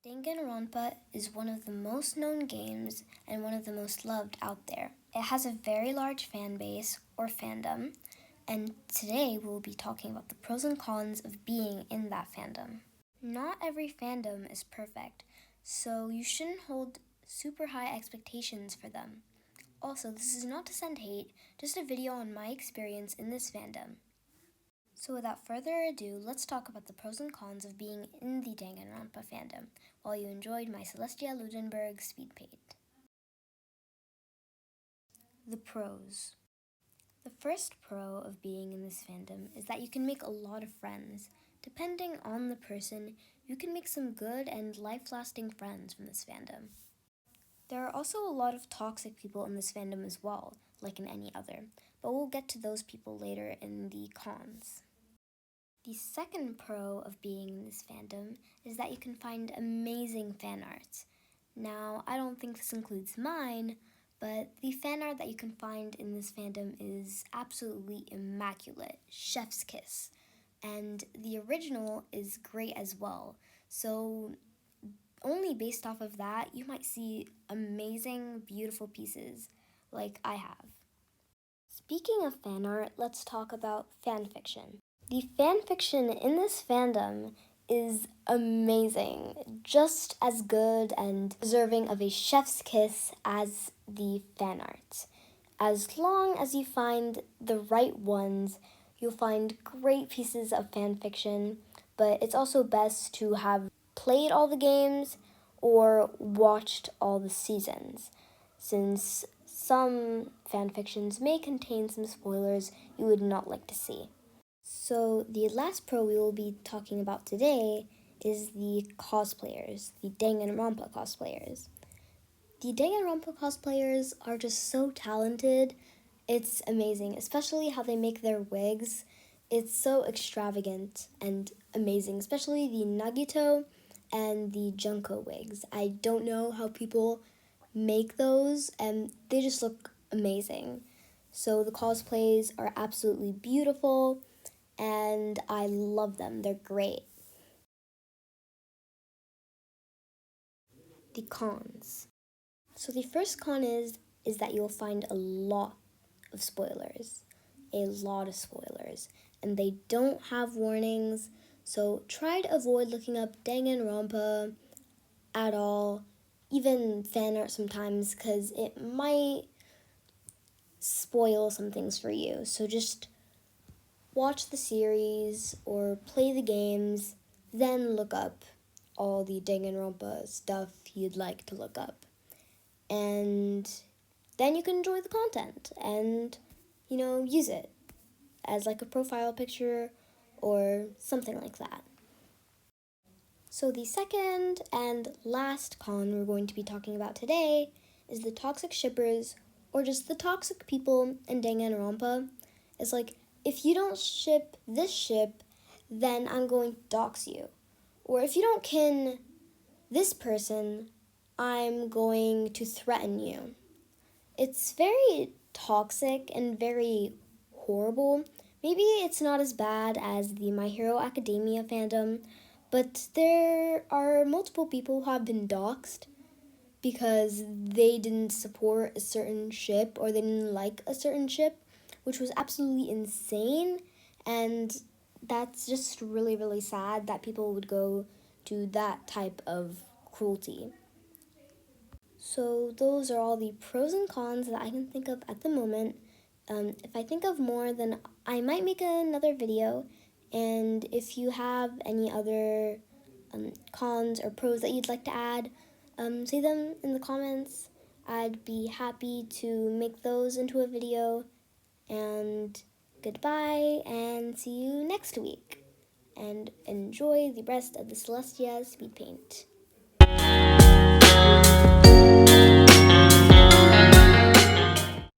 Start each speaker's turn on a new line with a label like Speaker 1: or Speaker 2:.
Speaker 1: Danganronpa is one of the most known games and one of the most loved out there. It has a very large fan base, or fandom, and today we'll be talking about the pros and cons of being in that fandom. Not every fandom is perfect, so you shouldn't hold super high expectations for them. Also, this is not to send hate, just a video on my experience in this fandom. So without further ado, let's talk about the pros and cons of being in the Danganronpa fandom while you enjoyed my Celestia Ludenburg speed paint. The pros. The first pro of being in this fandom is that you can make a lot of friends. Depending on the person, you can make some good and life-lasting friends from this fandom. There are also a lot of toxic people in this fandom as well, like in any other, but we'll get to those people later in the cons. The second pro of being in this fandom is that you can find amazing fan art. Now, I don't think this includes mine, but the fan art that you can find in this fandom is absolutely immaculate, chef's kiss. And the original is great as well. So only based off of that, you might see amazing, beautiful pieces like I have. Speaking of fan art, let's talk about fan fiction. The fan fiction in this fandom is amazing, just as good and deserving of a chef's kiss as the fan art. As long as you find the right ones, you'll find great pieces of fan fiction, but it's also best to have played all the games or watched all the seasons, since some fan fictions may contain some spoilers you would not like to see. So the last pro we will be talking about today is the cosplayers, the Danganronpa cosplayers. The Danganronpa cosplayers are just so talented. It's amazing, especially how they make their wigs. It's so extravagant and amazing, especially the Nagito and the Junko wigs. I don't know how people make those, and they just look amazing. So the cosplays are absolutely beautiful, and I love them. They're great. The cons. So the first con is that you'll find a lot of spoilers. A lot of spoilers. And they don't have warnings, so try to avoid looking up Danganronpa at all, even fan art sometimes, because it might spoil some things for you. So just watch the series or play the games, then look up all the Danganronpa stuff you'd like to look up. And then you can enjoy the content and, use it as like a profile picture or something like that. So the second and last con we're going to be talking about today is the toxic shippers, or just the toxic people in Danganronpa. It's like, if you don't ship this ship, then I'm going to dox you. Or if you don't kin this person, I'm going to threaten you. It's very toxic and very horrible. Maybe it's not as bad as the My Hero Academia fandom, but there are multiple people who have been doxed because they didn't support a certain ship or they didn't like a certain ship, which was absolutely insane, and that's just really, really sad that people would go to that type of cruelty. So those are all the pros and cons that I can think of at the moment. If I think of more, then I might make another video, and if you have any other cons or pros that you'd like to add, say them in the comments. I'd be happy to make those into a video. And goodbye, and see you next week. And enjoy the rest of the Celestia speed paint.